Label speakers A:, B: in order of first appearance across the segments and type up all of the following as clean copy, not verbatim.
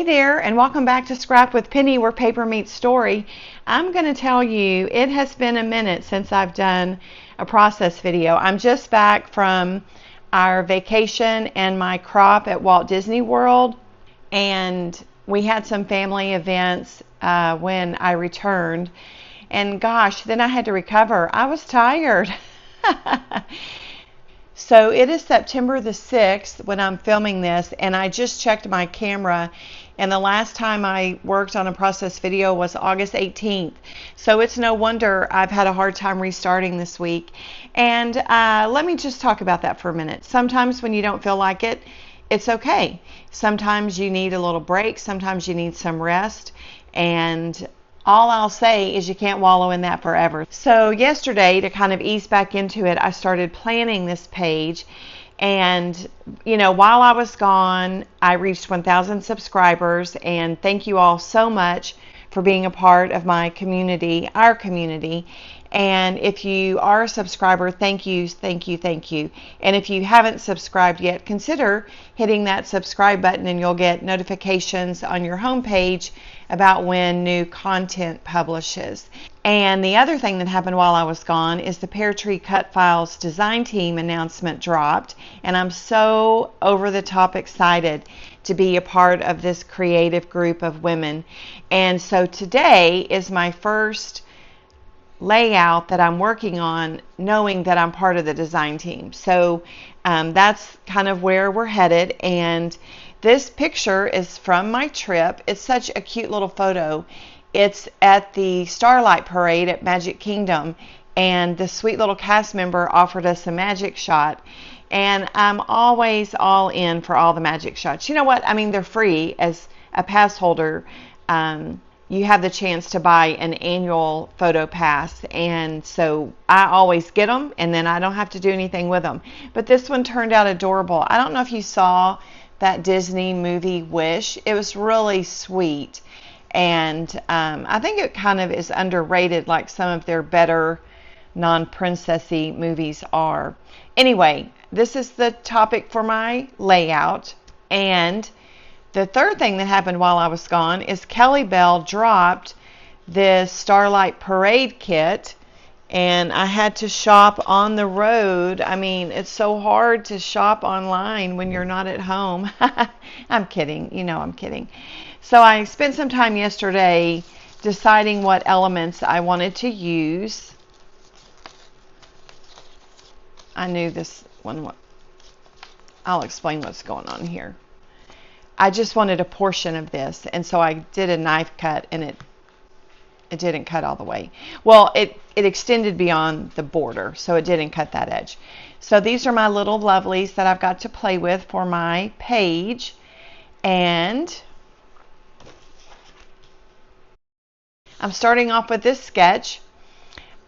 A: there, and welcome back to Scrap with Penny, where paper meets story. I'm going to tell you, it has been a minute since I've done a process video. I'm just back from our vacation and my crop at Walt Disney World, and we had some family events when I returned, and gosh, then I had to recover. I was tired. So it is September the 6th when I'm filming this, and I just checked my camera, and the last time I worked on a process video was August 18th. So it's no wonder I've had a hard time restarting this week. And let me just talk about that for a minute. Sometimes when you don't feel like it, it's okay. Sometimes you need a little break. Sometimes you need some rest. And all I'll say is you can't wallow in that forever. So yesterday, to kind of ease back into it, I started planning this page. And, you know, while I was gone, I reached 1,000 subscribers. And thank you all so much for being a part of my community, our community. And if you are a subscriber, thank you, thank you, thank you. And if you haven't subscribed yet, consider hitting that subscribe button, and you'll get notifications on your homepage about when new content publishes. And the other thing that happened while I was gone is the Peartree Cutfiles design team announcement dropped, and I'm so over the top excited to be a part of this creative group of women. And so today is my first layout that I'm working on, knowing that I'm part of the design team. So that's kind of where we're headed. And this picture is from my trip. It's such a cute little photo. It's at the Starlight parade at Magic Kingdom, and the sweet little cast member offered us a magic shot. And I'm always all in for all the magic shots. You know what? I mean, they're free. As a pass holder, you have the chance to buy an annual photo pass, and so I always get them, and then I don't have to do anything with them. But this one turned out adorable. I don't know if you saw that Disney movie Wish. It was really sweet, and I think it kind of is underrated, like some of their better non-princessy movies are. Anyway, this is the topic for my layout. And the third thing that happened while I was gone is Kellybell dropped this Starlight Parade kit, and I had to shop on the road. I mean, it's so hard to shop online when you're not at home. I'm kidding. You know I'm kidding. So I spent some time yesterday deciding what elements I wanted to use. I knew this one. I'll explain what's going on here. I just wanted a portion of this, and so I did a knife cut, and it didn't cut all the way. Well, it extended beyond the border, so it didn't cut that edge. So these are my little lovelies that I've got to play with for my page. And I'm starting off with this sketch.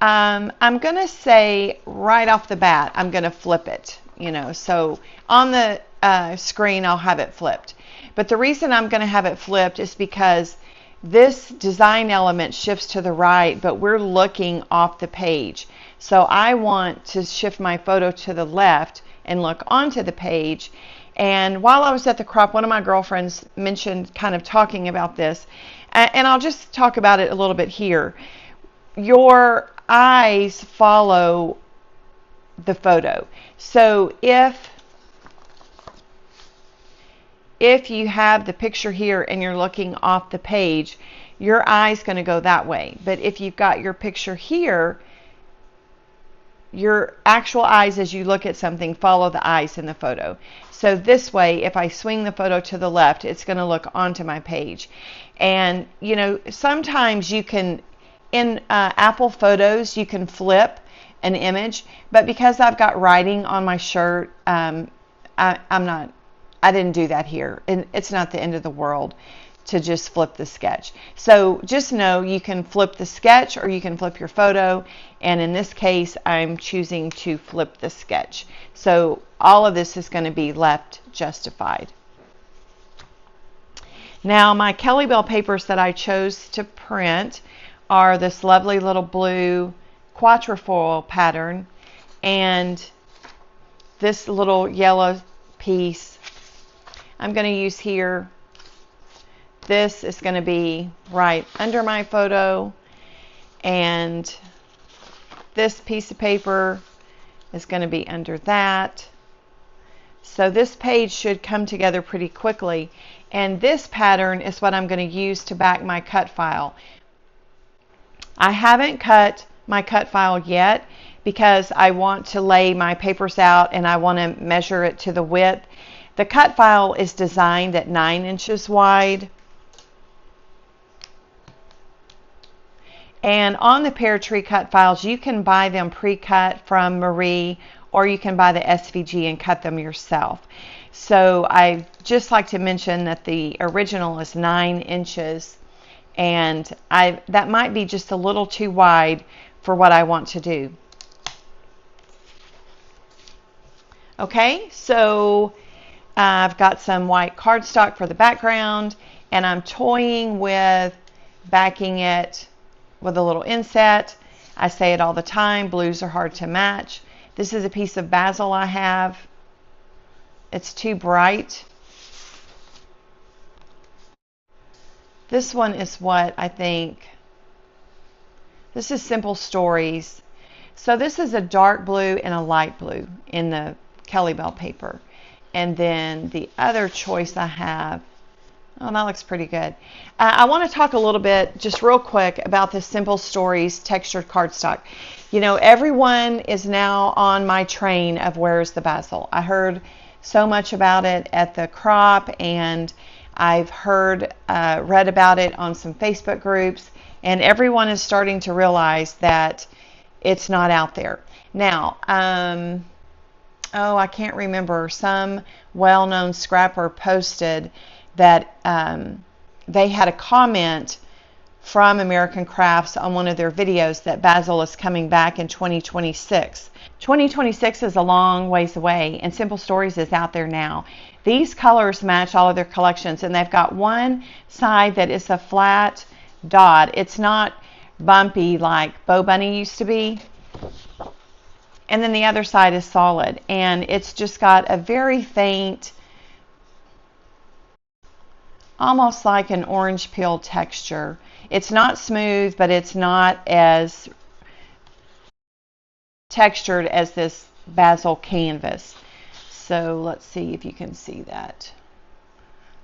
A: I'm going to say right off the bat, I'm going to flip it, you know, so on the screen I'll have it flipped. But the reason I'm going to have it flipped is because this design element shifts to the right, but we're looking off the page. So I want to shift my photo to the left and look onto the page. And while I was at the crop, one of my girlfriends mentioned kind of talking about this, and I'll just talk about it a little bit here. Your eyes follow the photo. So if you have the picture here and you're looking off the page, your eye's going to go that way. But if you've got your picture here, your actual eyes as you look at something follow the eyes in the photo. So this way, if I swing the photo to the left, it's going to look onto my page. And, you know, sometimes you can, in Apple Photos, you can flip an image. But because I've got writing on my shirt, I didn't do that here, and it's not the end of the world to just flip the sketch. So just know you can flip the sketch or you can flip your photo, and in this case I'm choosing to flip the sketch. So all of this is going to be left justified. Now my Kellybell papers that I chose to print are this lovely little blue quatrefoil pattern and this little yellow piece. I'm going to use here this is going to be right under my photo, and this piece of paper is going to be under that. So this page should come together pretty quickly, and this pattern is what I'm going to use to back my cut file. I haven't cut my cut file yet because I want to lay my papers out and I want to measure it to the width. The cut file is designed at 9 inches wide. And on the Peartree Cutfiles, you can buy them pre-cut from Marie, or you can buy the SVG and cut them yourself. So I just like to mention that the original is 9 inches, and that might be just a little too wide for what I want to do. Okay, so I've got some white cardstock for the background, and I'm toying with backing it with a little inset. I say it all the time, blues are hard to match. This is a piece of Bazzill I have. It's too bright. This one is what I think. This is Simple Stories. So this is a dark blue and a light blue in the Kellybell paper. And then the other choice I have, oh, that looks pretty good. I want to talk a little bit, just real quick, about the Simple Stories textured cardstock. You know, everyone is now on my train of where's the Bazzill. I heard so much about it at the crop, and I've read about it on some Facebook groups, and everyone is starting to realize that it's not out there. Now, I can't remember, some well-known scrapper posted that they had a comment from American Crafts on one of their videos that Bazzill is coming back in 2026. 2026 is a long ways away, and Simple Stories is out there now. These colors match all of their collections, and they've got one side that is a flat dot. It's not bumpy like Bo Bunny used to be. And then the other side is solid, and it's just got a very faint, almost like an orange peel texture. It's not smooth, but it's not as textured as this Bazzill canvas. So let's see if you can see that.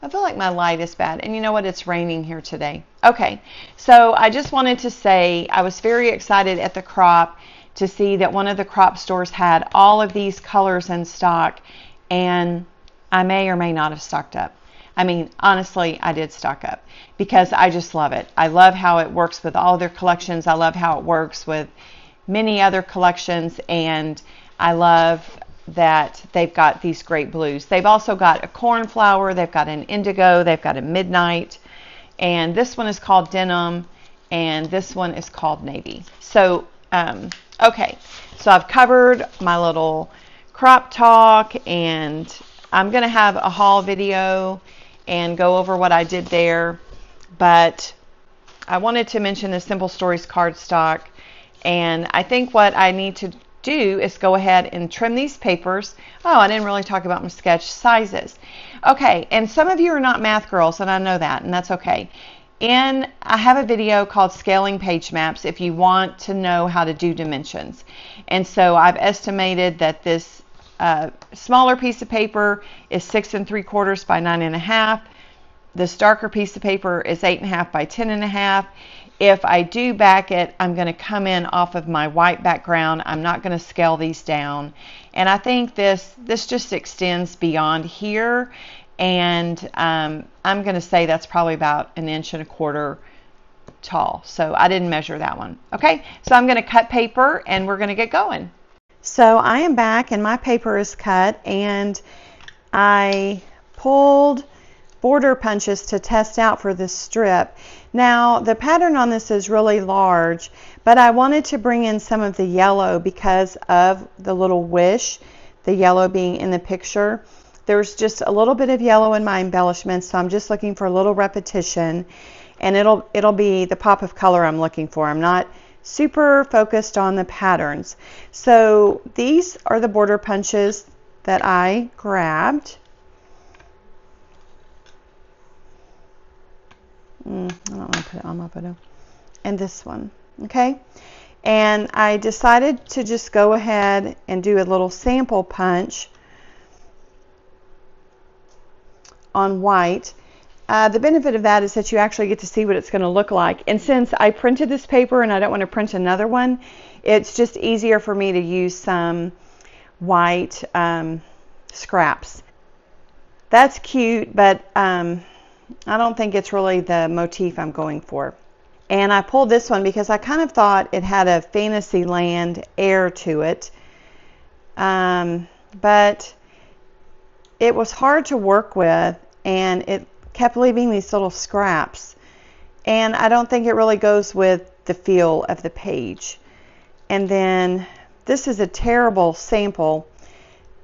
A: I feel like my light is bad, and you know what? It's raining here today. Okay, so I just wanted to say I was very excited at the crop to see that one of the crop stores had all of these colors in stock, and I may or may not have stocked up. I mean, honestly, I did stock up because I just love it. I love how it works with all their collections. I love how it works with many other collections, and I love that they've got these great blues. They've also got a cornflower, they've got an indigo, they've got a midnight, and this one is called denim, and this one is called navy. So, okay, so I've covered my little crop talk, and I'm going to have a haul video and go over what I did there, but I wanted to mention the Simple Stories cardstock, and I think what I need to do is go ahead and trim these papers. Oh, I didn't really talk about my sketch sizes. Okay, and some of you are not math girls, and I know that, and that's okay. I have a video called Scaling Page Maps if you want to know how to do dimensions. And so I've estimated that this smaller piece of paper is 6 3/4 by 9 1/2. This darker piece of paper is 8 1/2 by 10 1/2. If I do back it, I'm going to come in off of my white background. I'm not going to scale these down. And I think this just extends beyond here. And I'm going to say that's probably about 1.25 inches tall. So I didn't measure that one. Okay, so I'm going to cut paper and we're going to get going. So I am back and my paper is cut, and I pulled border punches to test out for this strip. Now the pattern on this is really large, but I wanted to bring in some of the yellow because of the little wish, the yellow being in the picture. There's just a little bit of yellow in my embellishments, so I'm just looking for a little repetition, and it'll be the pop of color I'm looking for. I'm not super focused on the patterns. So these are the border punches that I grabbed. I don't want to put it on my photo. And this one, okay? And I decided to just go ahead and do a little sample punch on white. The benefit of that is that you actually get to see what it's going to look like. And since I printed this paper and I don't want to print another one, it's just easier for me to use some white scraps. That's cute, but I don't think it's really the motif I'm going for. And I pulled this one because I kind of thought it had a Fantasyland air to it. But it was hard to work with, and it kept leaving these little scraps. And I don't think it really goes with the feel of the page. And then this is a terrible sample.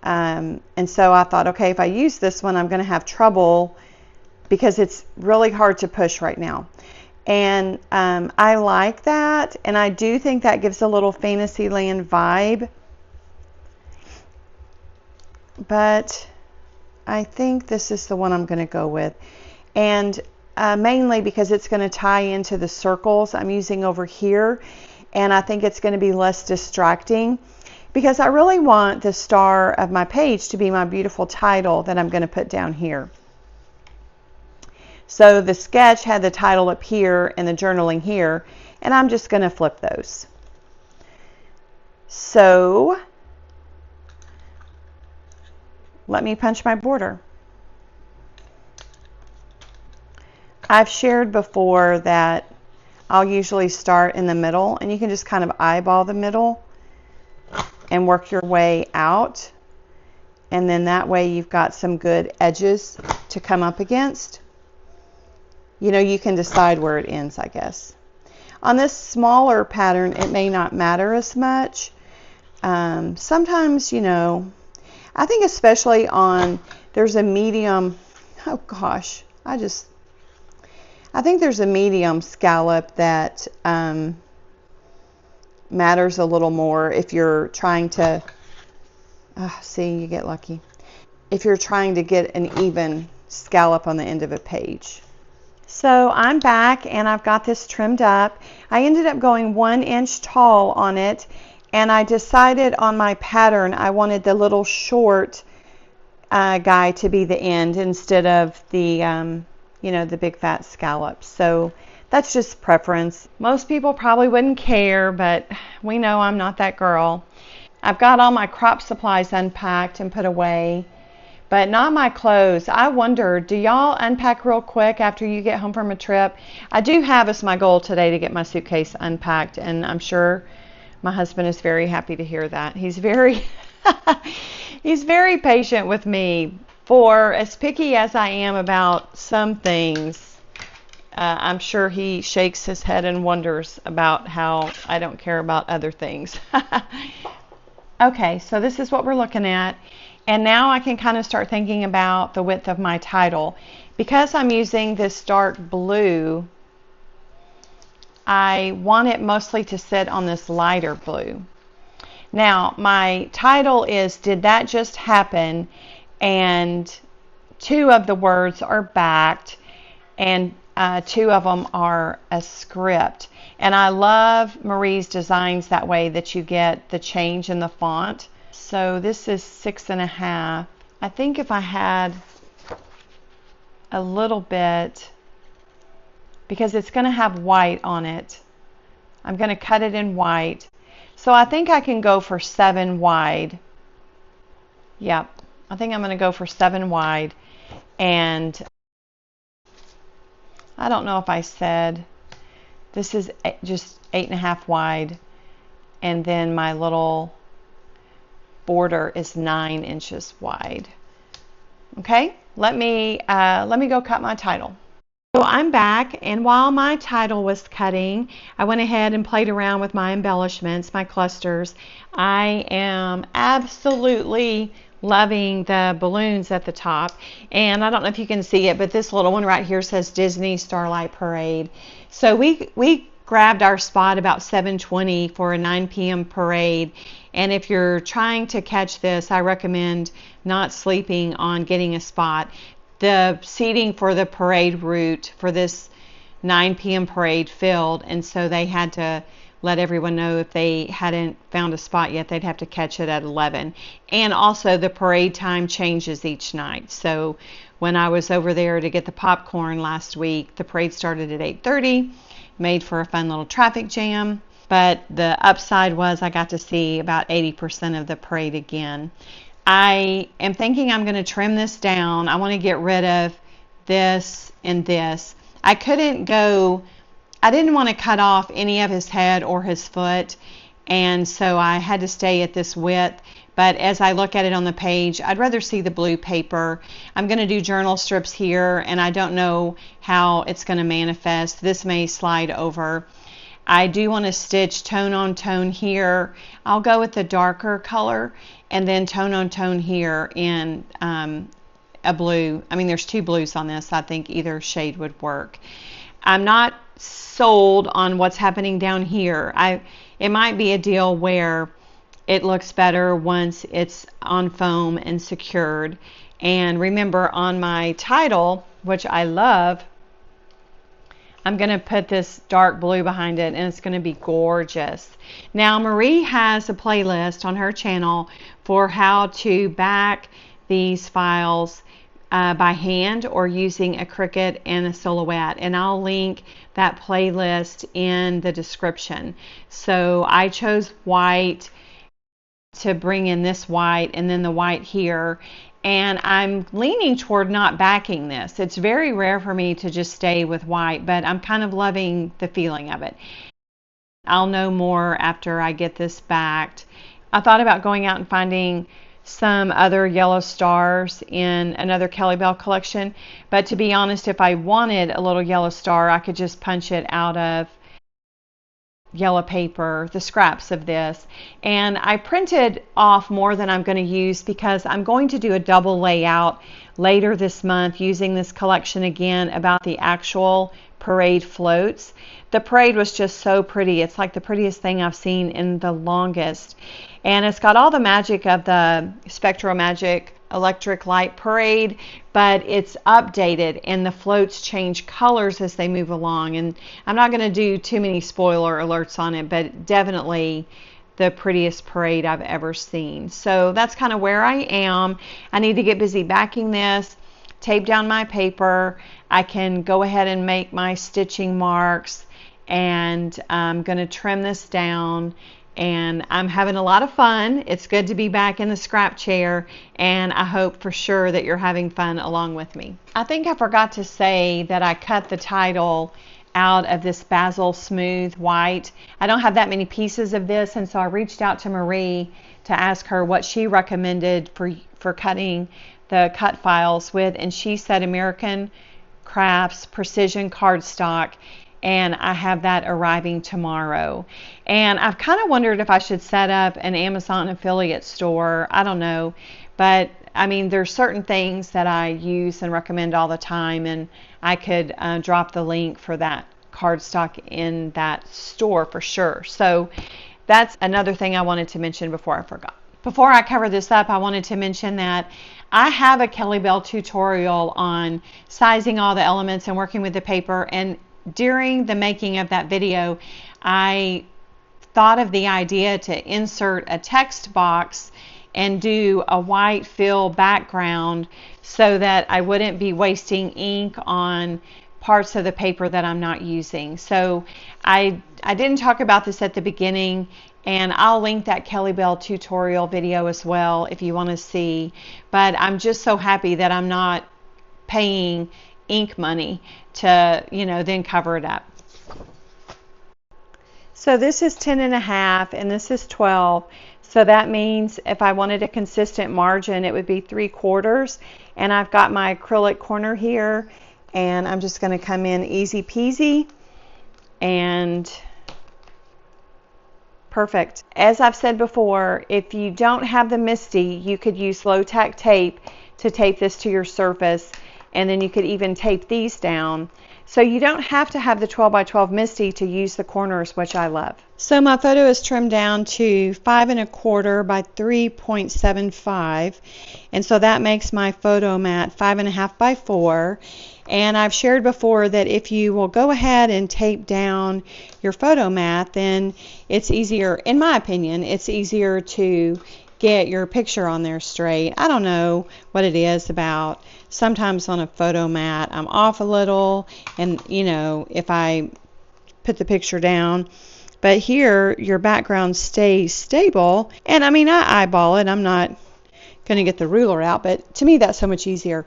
A: And so I thought, okay, if I use this one, I'm going to have trouble because it's really hard to push right now. And I like that, and I do think that gives a little Fantasyland vibe. But I think this is the one I'm going to go with. And mainly because it's going to tie into the circles I'm using over here. And I think it's going to be less distracting. Because I really want the star of my page to be my beautiful title that I'm going to put down here. So the sketch had the title up here and the journaling here, and I'm just going to flip those. So let me punch my border. I've shared before that I'll usually start in the middle, and you can just kind of eyeball the middle and work your way out. And then that way you've got some good edges to come up against. You know, you can decide where it ends, I guess. On this smaller pattern, it may not matter as much. Sometimes, you know, I think especially on, there's a medium, oh gosh, I think there's a medium scallop that matters a little more if you're trying to, see, you get lucky. If you're trying to get an even scallop on the end of a page. So I'm back and I've got this trimmed up. I ended up going 1 inch tall on it, and I decided on my pattern I wanted the little short guy to be the end instead of the, you know, the big fat scallops. So that's just preference. Most people probably wouldn't care, but we know I'm not that girl. I've got all my crop supplies unpacked and put away, but not my clothes. I wonder, do y'all unpack real quick after you get home from a trip? I do have as my goal today to get my suitcase unpacked, and I'm sure my husband is very happy to hear that. He's very, he's very patient with me. For as picky as I am about some things, I'm sure he shakes his head and wonders about how I don't care about other things. Okay, so this is what we're looking at. And now I can kind of start thinking about the width of my title. Because I'm using this dark blue, I want it mostly to sit on this lighter blue. Now, my title is Did That Just Happen? And 2 of the words are backed, and 2 of them are a script. And I love Marie's designs that way, that you get the change in the font. So this is 6.5. I think if I had a little bit, because it's going to have white on it, I'm going to cut it in white. So I think I can go for 7 wide. Yep, I think I'm going to go for 7 wide. And I don't know if I said, this is just 8.5 wide. And then my little border is 9 inches wide. Okay, let me go cut my title. So I'm back, and while my title was cutting, I went ahead and played around with my embellishments, my clusters. I am absolutely loving the balloons at the top, and I don't know if you can see it, but this little one right here says Disney Starlight Parade. So we grabbed our spot about 7:20 for a 9 p.m. parade. And if you're trying to catch this, I recommend not sleeping on getting a spot. The seating for the parade route for this 9 p.m. parade filled, and so they had to let everyone know if they hadn't found a spot yet, they'd have to catch it at 11. And also the parade time changes each night. So when I was over there to get the popcorn last week, the parade started at 8:30, made for a fun little traffic jam. But the upside was I got to see about 80% of the parade again. I am thinking I'm going to trim this down. I want to get rid of this and this. I didn't want to cut off any of his head or his foot, and so I had to stay at this width. But as I look at it on the page, I'd rather see the blue paper. I'm going to do journal strips here, and I don't know how it's going to manifest. This may slide over. I do want to stitch tone on tone here. I'll go with the darker color, and then tone on tone here in a blue. I mean, there's 2 blues on this. I think either shade would work. I'm not sold on what's happening down here. It might be a deal where it looks better once it's on foam and secured. And remember, on my title, which I love, I'm going to put this dark blue behind it, and it's going to be gorgeous. Now, Marie has a playlist on her channel for how to back these files by hand or using a Cricut and a Silhouette, and I'll link that playlist in the description. So I chose white to bring in this white and then the white here, and I'm leaning toward not backing this. It's very rare for me to just stay with white, but I'm kind of loving the feeling of it. I'll know more after I get this backed. I thought about going out and finding some other yellow stars in another Kellybell collection, but to be honest, if I wanted a little yellow star, I could just punch it out of yellow paper, the scraps of this, and I printed off more than I'm going to use because I'm going to do a double layout later this month using this collection again about the actual parade floats. The parade was just so pretty. It's like the prettiest thing I've seen in the longest, and it's got all the magic of the Spectro Magic electric light parade, but it's updated and the floats change colors as they move along. And I'm not going to do too many spoiler alerts on it, but definitely the prettiest parade I've ever seen. So that's kind of where I am. I need to get busy backing this, tape down my paper. I can go ahead and make my stitching marks, and I'm going to trim this down. And I'm having a lot of fun. It's good to be back in the scrap chair, and I hope for sure that you're having fun along with me. I think I forgot to say that I cut the title out of this Bazzill smooth white. I don't have that many pieces of this, and so I reached out to Marie to ask her what she recommended for cutting the cut files with, and she said American Crafts Precision Cardstock, and I have that arriving tomorrow. And I've kind of wondered if I should set up an Amazon affiliate store. I don't know, but I mean, there's certain things that I use and recommend all the time, and I could drop the link for that cardstock in that store for sure. So that's another thing I wanted to mention before I forgot. Before I cover this up, I wanted to mention that I have a Kellybell tutorial on sizing all the elements and working with the paper, and during the making of that video, I thought of the idea to insert a text box and do a white fill background so that I wouldn't be wasting ink on parts of the paper that I'm not using. So I didn't talk about this at the beginning, and I'll link that Kellybell tutorial video as well if you want to see. But I'm just so happy that I'm not paying ink money to, then cover it up. So this is 10.5 and this is 12. So that means if I wanted a consistent margin, it would be 3/4. And I've got my acrylic corner here, and I'm just going to come in easy peasy and perfect. As I've said before, if you don't have the MISTI, you could use low tack tape to tape this to your surface, and then you could even tape these down. So you don't have to have the 12 by 12 MISTI to use the corners, which I love. So my photo is trimmed down to 5 1/4 by 3.75, and so that makes my photo mat 5 1/2 by 4. And I've shared before that if you will go ahead and tape down your photo mat, then it's easier, in my opinion, it's easier to get your picture on there straight. I don't know what it is about. Sometimes on a photo mat I'm off a little, and you know, if I put the picture down, but here your background stays stable, and I mean, I eyeball it. I'm not going to get the ruler out, but to me that's so much easier.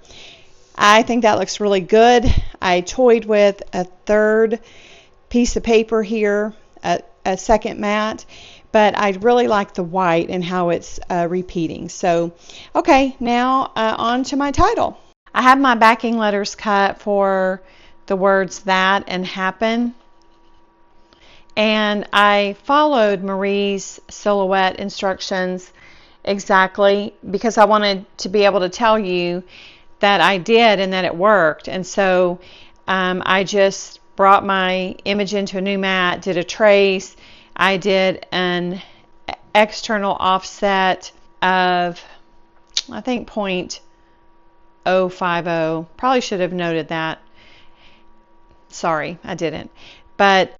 A: I think that looks really good. I toyed with a third piece of paper here, a second mat, but I really like the white and how it's repeating. So, okay, now on to my title. I have my backing letters cut for the words that and happen. And I followed Marie's silhouette instructions exactly because I wanted to be able to tell you that I did and that it worked. And so I just brought my image into a new mat, did a trace. I did an external offset of, I think, 0.050. Probably should have noted that. Sorry, I didn't. But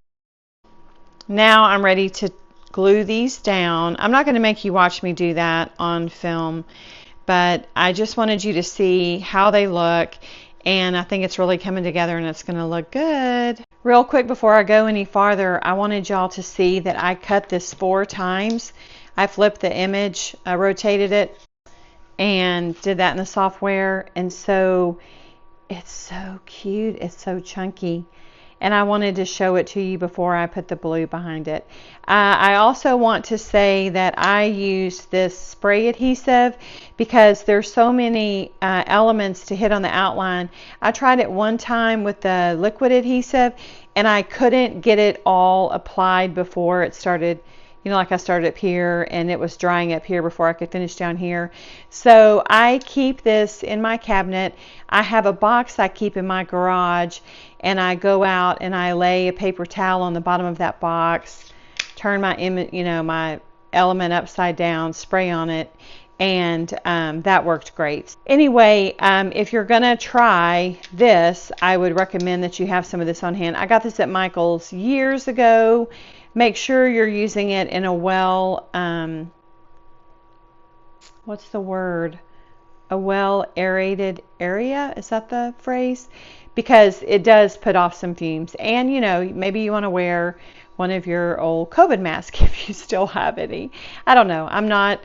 A: now I'm ready to glue these down. I'm not going to make you watch me do that on film, but I just wanted you to see how they look, and I think it's really coming together and it's going to look good. Real quick before I go any farther, I wanted y'all to see that I cut this 4 times. I flipped the image, I rotated it, and did that in the software, and so it's so cute, it's so chunky. And I wanted to show it to you before I put the blue behind it. I also want to say that I used this spray adhesive because there's so many elements to hit on the outline. I tried it one time with the liquid adhesive and I couldn't get it all applied before it started. You know, like I started up here and it was drying up here before I could finish down here. So I keep this in my cabinet. I have a box I keep in my garage, and I go out and I lay a paper towel on the bottom of that box, turn my image, you know, my element upside down, spray on it, and that worked great. Anyway, if you're gonna try this, I would recommend that you have some of this on hand. I got this at Michael's years ago. Make sure you're using it in a well, what's the word? A well aerated area, is that the phrase? Because it does put off some fumes. And you know, maybe you want to wear one of your old COVID masks if you still have any. I don't know. I'm not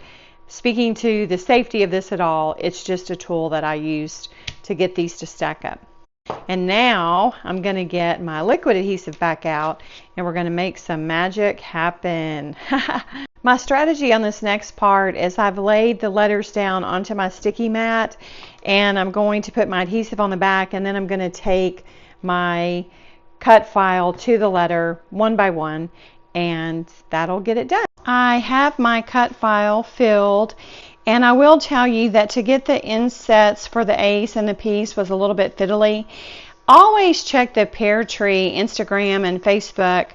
A: speaking to the safety of this at all. It's just a tool that I used to get these to stack up. And now I'm going to get my liquid adhesive back out and we're going to make some magic happen. My strategy on this next part is I've laid the letters down onto my sticky mat and I'm going to put my adhesive on the back, and then I'm going to take my cut file to the letter one by one, and that'll get it done. I have my cut file filled, and I will tell you that to get the insets for the ace and the piece was a little bit fiddly. Always check the Peartree Instagram and Facebook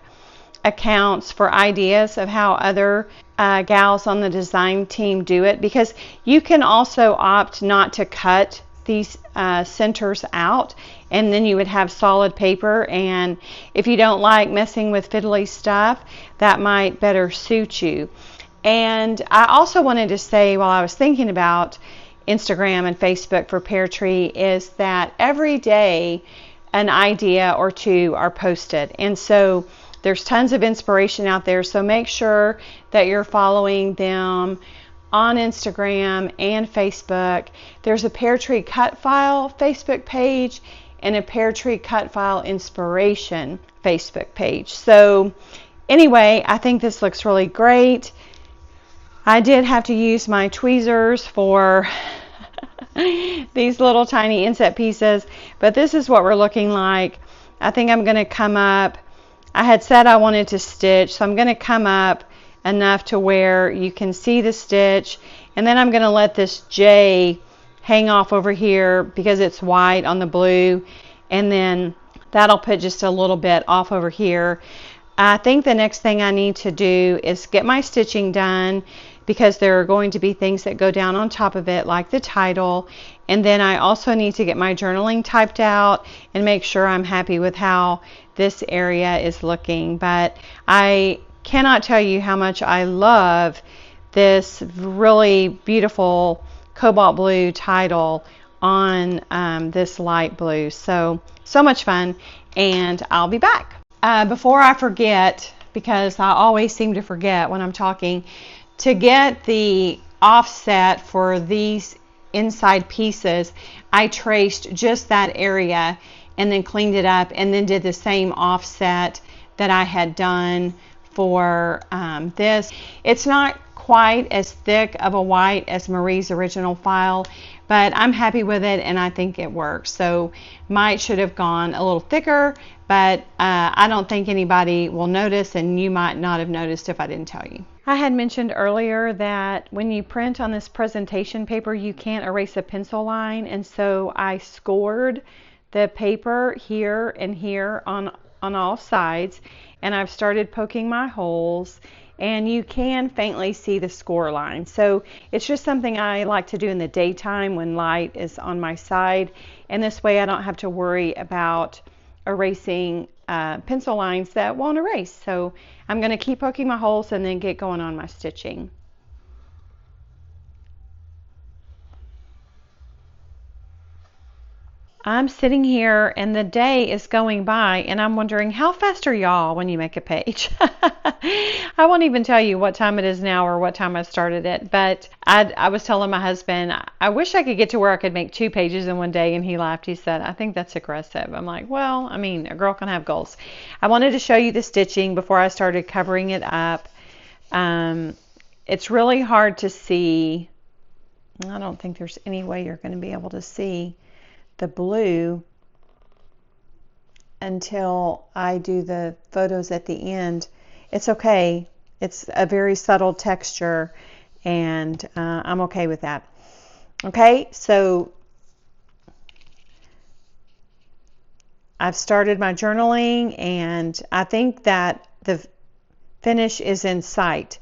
A: accounts for ideas of how other gals on the design team do it, because you can also opt not to cut these centers out, and then you would have solid paper, and if you don't like messing with fiddly stuff, that might better suit you. And I also wanted to say, while I was thinking about Instagram and Facebook for Peartree, is that every day an idea or two are posted, and so there's tons of inspiration out there, so make sure that you're following them on Instagram and Facebook. There's a Peartree Cutfile Facebook page and a Peartree Cutfile Inspiration Facebook page. So anyway, I think this looks really great. I did have to use my tweezers for these little tiny inset pieces, but this is what we're looking like. I think I'm going to come up. I had said I wanted to stitch, so I'm going to come up enough to where you can see the stitch, and then I'm going to let this J hang off over here because it's white on the blue, and then That'll put just a little bit off over here. I think the next thing I need to do is get my stitching done, because there are going to be things that go down on top of it, like the title. And then I also need to get my journaling typed out and make sure I'm happy with how this area is looking. But I cannot tell you how much I love this really beautiful cobalt blue title on this light blue. So much fun, and I'll be back. Before I forget, because I always seem to forget when I'm talking, to get the offset for these inside pieces, I traced just that area and then cleaned it up, and then did the same offset that I had done for this. It's not quite as thick of a white as Marie's original file, but I'm happy with it and I think it works. So might should have gone a little thicker, but I don't think anybody will notice, and you might not have noticed if I didn't tell you. I had mentioned earlier that when you print on this presentation paper, you can't erase a pencil line, and so I scored the paper here and here on all sides, and I've started poking my holes, and you can faintly see the score line. So it's just something I like to do in the daytime when light is on my side, and this way I don't have to worry about erasing pencil lines that won't erase. So I'm going to keep poking my holes and then get going on my stitching. I'm sitting here and the day is going by, and I'm wondering, how fast are y'all when you make a page? I won't even tell you what time it is now or what time I started it, but I was telling my husband, I wish I could get to where I could make 2 pages in one day, and he laughed. He said, I think that's aggressive. I'm like, well, I mean, a girl can have goals. I wanted to show you the stitching before I started covering it up. It's really hard to see. I don't think there's any way you're going to be able to see the blue until I do the photos at the end. It's okay. It's a very subtle texture, and I'm okay with that. Okay, so I've started my journaling, and I think that the finish is in sight.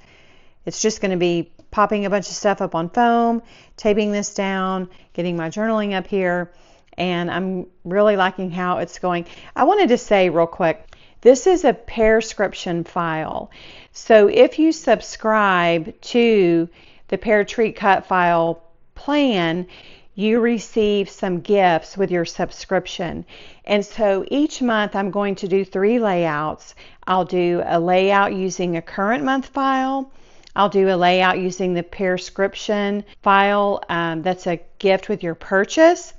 A: It's just going to be popping a bunch of stuff up on foam, taping this down, getting my journaling up here, and I'm really liking how it's going. I wanted to say real quick, this is a Pearscription file. So if you subscribe to the Peartree Cutfile plan, you receive some gifts with your subscription. And so each month I'm going to do 3 layouts. I'll do a layout using a current month file. I'll do a layout using the Pearscription file. That's a gift with your purchase.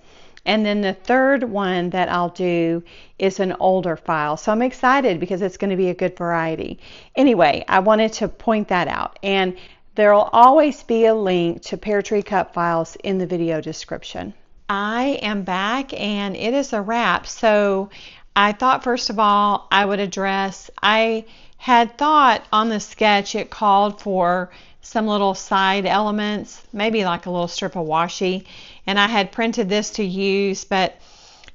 A: And then the third one that I'll do is an older file. So I'm excited because it's going to be a good variety. Anyway, I wanted to point that out. And there will always be a link to Peartree Cutfiles in the video description. I am back and it is a wrap. So I thought first of all I would address, I had thought on the sketch it called for some little side elements, maybe like a little strip of washi, and I had printed this to use, but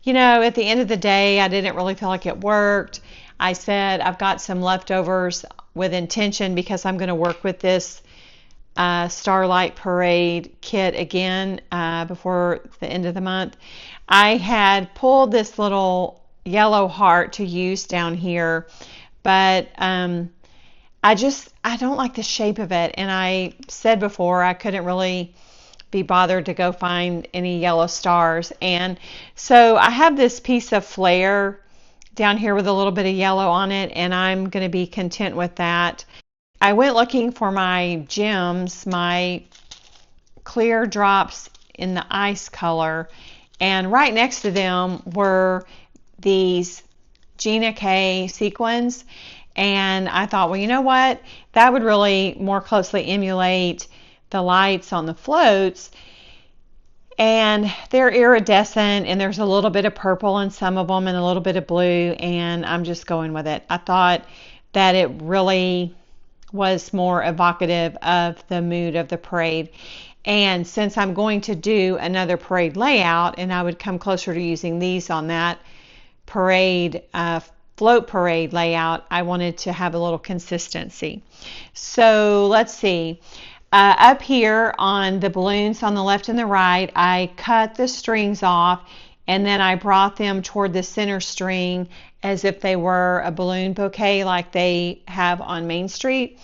A: you know, at the end of the day I didn't really feel like it worked. I said I've got some leftovers with intention because I'm going to work with this Starlight Parade kit again before the end of the month. I had pulled this little yellow heart to use down here, but I don't like the shape of it, and I said before I couldn't really be bothered to go find any yellow stars, and so I have this piece of flare down here with a little bit of yellow on it, and I'm going to be content with that. I went looking for my gems, my clear drops in the ice color, and right next to them were these Gina K sequins, and I thought, well, you know what, that would really more closely emulate the lights on the floats, and they're iridescent, and there's a little bit of purple in some of them and a little bit of blue, and I'm just going with it. I thought that it really was more evocative of the mood of the parade. And since I'm going to do another parade layout, and I would come closer to using these on that parade, float parade layout, I wanted to have a little consistency. So let's see. Up here on the balloons on the left and the right, I cut the strings off, and then I brought them toward the center string as if they were a balloon bouquet like they have on Main Street.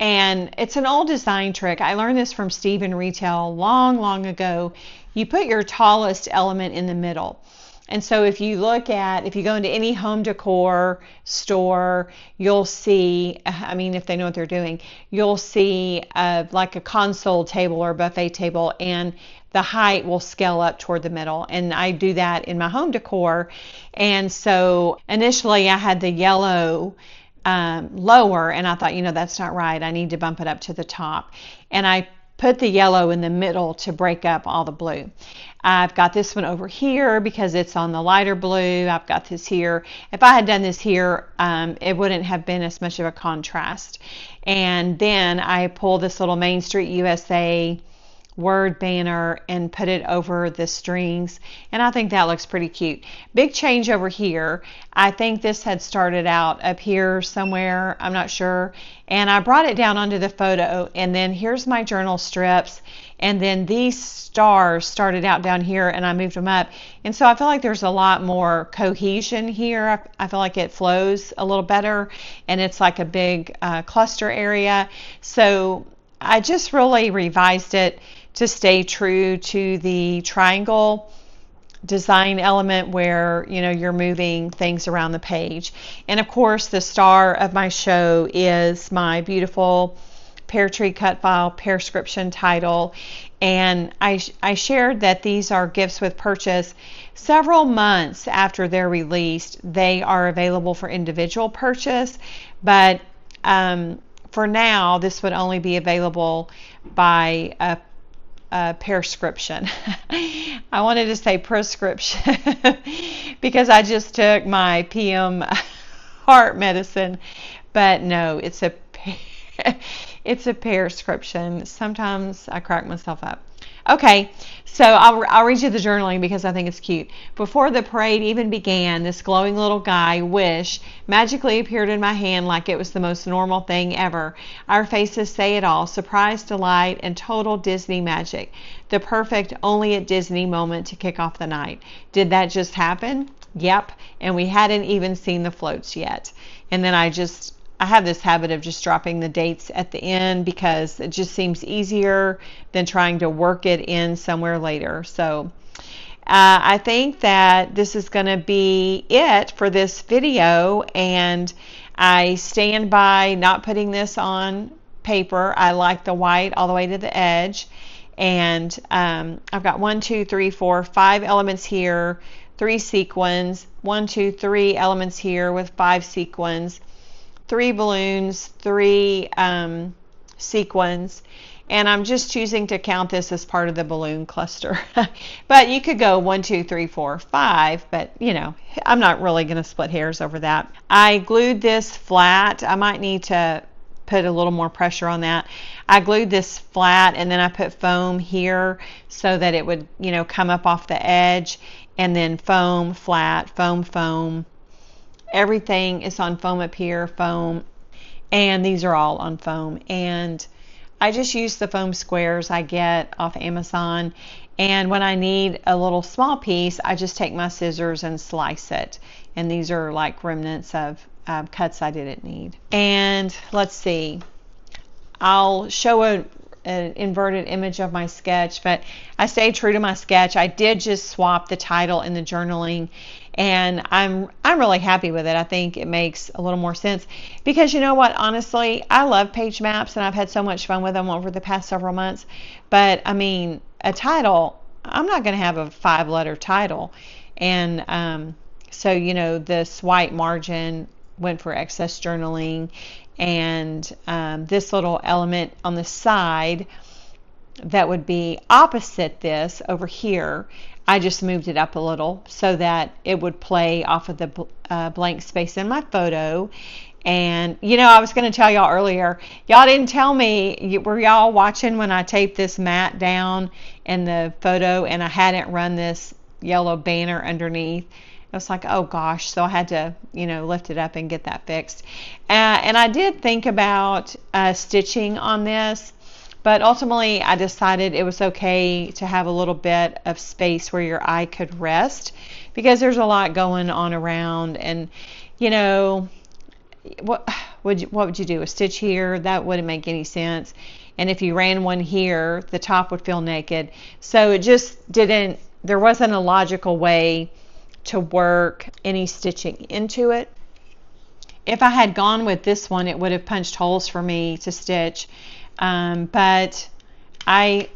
A: And it's an old design trick. I learned this from Steve in retail long ago. You put your tallest element in the middle. And so if you go into any home decor store, you'll see, I mean, if they know what they're doing, you'll see like a console table or buffet table, and the height will scale up toward the middle. And I do that in my home decor. And so initially I had the yellow lower, and I thought, that's not right. I need to bump it up to the top. And I put the yellow in the middle to break up all the blue. I've got this one over here because it's on the lighter blue. I've got this here. If I had done this here, it wouldn't have been as much of a contrast. And then I pull this little Main Street USA word banner and put it over the strings, and I think that looks pretty cute. Big change over here. I think this had started out up here somewhere, I'm not sure, and I brought it down onto the photo, and then here's my journal strips, and then these stars started out down here and I moved them up, and so I feel like there's a lot more cohesion here. I feel like it flows a little better, and it's like a big cluster area. So I just really revised it to stay true to the triangle design element where you're moving things around the page. And of course the star of my show is my beautiful Peartree Cutfile Pearscription title, and I shared that these are gifts with purchase. Several months after they're released, they are available for individual purchase, but for now this would only be available by a Pearscription. I wanted to say prescription because I just took my PM heart medicine, but no, it's a Pearscription. Sometimes I crack myself up. Okay, so I'll read you the journaling because I think it's cute. Before the parade even began, this glowing little guy, Wish, magically appeared in my hand like it was the most normal thing ever. Our faces say it all: surprise, delight, and total Disney magic. The perfect only at Disney moment to kick off the night. Did that just happen? Yep, and we hadn't even seen the floats yet. And then I have this habit of just dropping the dates at the end because it just seems easier than trying to work it in somewhere later. So I think that this is going to be it for this video, and I stand by not putting this on paper. I like the white all the way to the edge, and I've got 5 elements here, 3 sequins, 3 elements here with 5 sequins, 3 balloons, 3 sequins, and I'm just choosing to count this as part of the balloon cluster. But you could go 1, 2, 3, 4, 5, but I'm not really going to split hairs over that. I glued this flat. I might need to put a little more pressure on that. I glued this flat, and then I put foam here so that it would come up off the edge, and then foam, flat, foam. Everything is on foam up here, foam, and these are all on foam. And I just use the foam squares I get off Amazon, and when I need a little small piece, I just take my scissors and slice it. And these are like remnants of cuts I didn't need. And let's see, I'll show an inverted image of my sketch, but I stayed true to my sketch. I did just swap the title in the journaling, and I'm really happy with it. I think it makes a little more sense because you know what, honestly, I love page maps and I've had so much fun with them over the past several months, but I mean, a title, I'm not going to have a 5-letter title, and so this white margin went for excess journaling, and this little element on the side that would be opposite this over here, I just moved it up a little so that it would play off of the blank space in my photo. And I was going to tell y'all earlier, y'all didn't tell me, were y'all watching when I taped this mat down in the photo and I hadn't run this yellow banner underneath? I was like, oh gosh, so I had to, lift it up and get that fixed. And I did think about stitching on this, but ultimately I decided it was okay to have a little bit of space where your eye could rest, because there's a lot going on around, and what would you do? A stitch here? That wouldn't make any sense. And if you ran one here, the top would feel naked. So it just didn't, there wasn't a logical way to work any stitching into it. If I had gone with this one, it would have punched holes for me to stitch. But I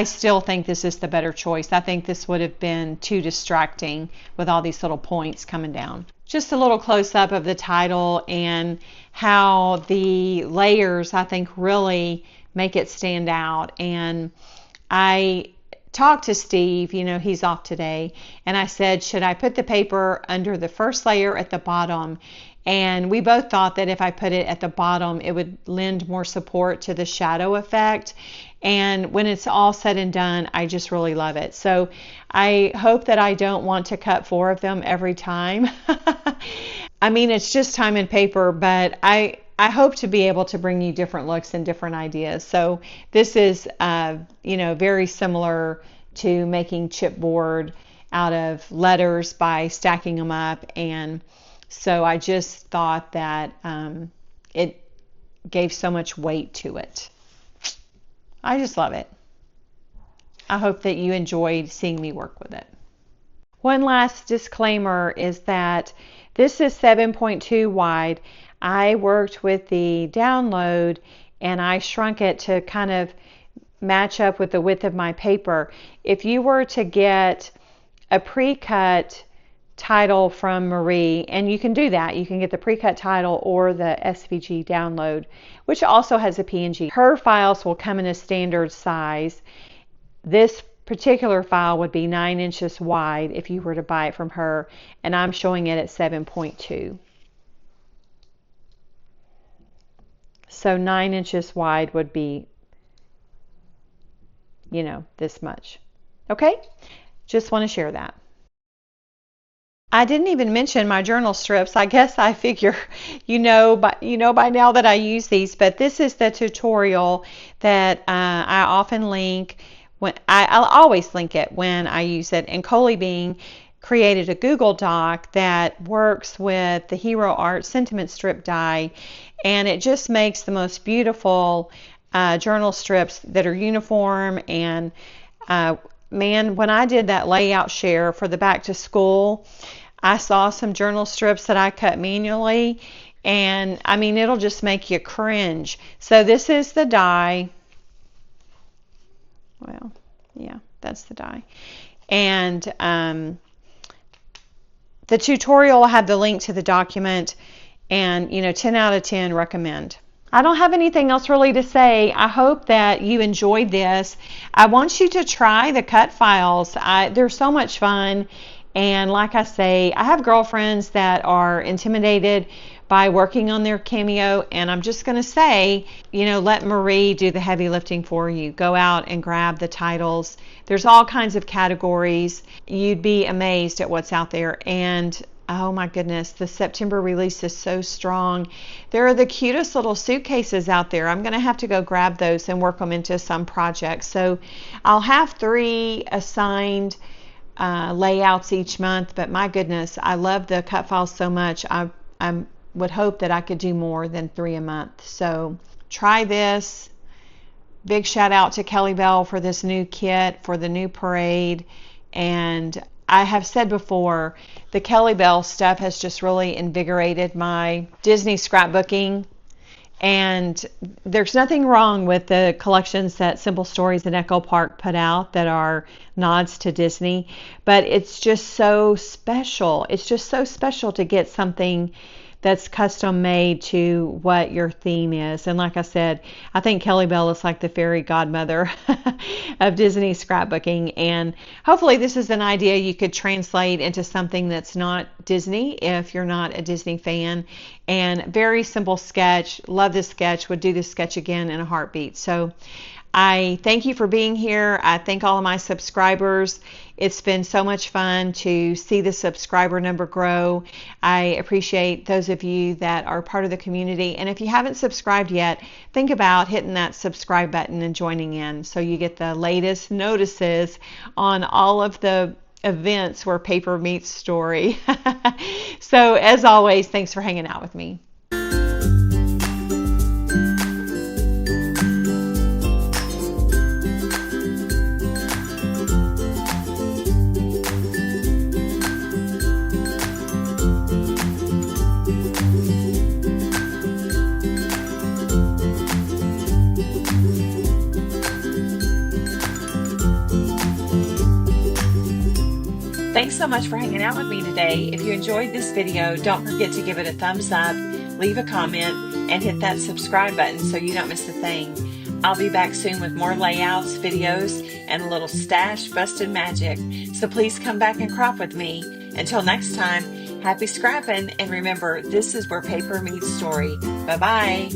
A: still think this is the better choice. I think this would have been too distracting with all these little points coming down. Just a little close-up of the title and how the layers, I think, really make it stand out. And I talked to Steve, he's off today, and I said, should I put the paper under the first layer at the bottom? And we both thought that if I put it at the bottom, it would lend more support to the shadow effect. And when it's all said and done, I just really love it. So I hope that I don't want to cut 4 of them every time. I mean, it's just time and paper, but I hope to be able to bring you different looks and different ideas. So this is, very similar to making chipboard out of letters by stacking them up. And so I just thought that it gave so much weight to it. I just love it. I hope that you enjoyed seeing me work with it. One last disclaimer is that this is 7.2 wide. I worked with the download and I shrunk it to kind of match up with the width of my paper. If you were to get a pre-cut title from Marie, and you can do that, you can get the pre-cut title or the SVG download, which also has a PNG. Her files will come in a standard size. This particular file would be 9 inches wide if you were to buy it from her, and I'm showing it at 7.2. So 9 inches wide would be, this much. Okay? Just want to share that. I didn't even mention my journal strips. I guess I figure by now that I use these, but this is the tutorial that I often link. I'll always link it when I use it. And Coley Bean created a Google Doc that works with the Hero Art sentiment strip die, and it just makes the most beautiful journal strips that are uniform. And man, when I did that layout share for the back to school, I saw some journal strips that I cut manually, and I mean, it'll just make you cringe. So this is the die. Well, yeah, that's the die. And the tutorial will have the link to the document, and 10 out of 10 recommend. I don't have anything else really to say. I hope that you enjoyed this. I want you to try the cut files. They're so much fun. And like I say, I have girlfriends that are intimidated by working on their Cameo, and I'm just going to say, let Marie do the heavy lifting for you. Go out and grab the titles. There's all kinds of categories. You'd be amazed at what's out there. And oh my goodness, the September release is so strong. There are the cutest little suitcases out there. I'm going to have to go grab those and work them into some projects. So I'll have 3 assigned layouts each month, but my goodness, I love the cut files so much. I would hope that I could do more than 3 a month. So try this. Big shout out to Kellybell for this new kit, for the new parade. And I have said before, the Kellybell stuff has just really invigorated my Disney scrapbooking. And there's nothing wrong with the collections that Simple Stories and Echo Park put out that are nods to Disney, but it's just so special. It's just so special to get something that's custom made to what your theme is. And like I said, I think Kellybell is like the fairy godmother of Disney scrapbooking. And hopefully this is an idea you could translate into something that's not Disney if you're not a Disney fan. and very simple sketch. Love this sketch, would do this sketch again in a heartbeat. So I thank you for being here. I thank all of my subscribers. It's been so much fun to see the subscriber number grow. I appreciate those of you that are part of the community. And if you haven't subscribed yet, think about hitting that subscribe button and joining in so you get the latest notices on all of the events where paper meets story. So as always, thanks for hanging out with me. Thanks so much for hanging out with me today. If you enjoyed this video, don't forget to give it a thumbs up, leave a comment, and hit that subscribe button so you don't miss a thing. I'll be back soon with more layouts, videos, and a little stash busted magic. So please come back and crop with me. Until next time, happy scrapping, and remember, this is where paper meets story. Bye-bye.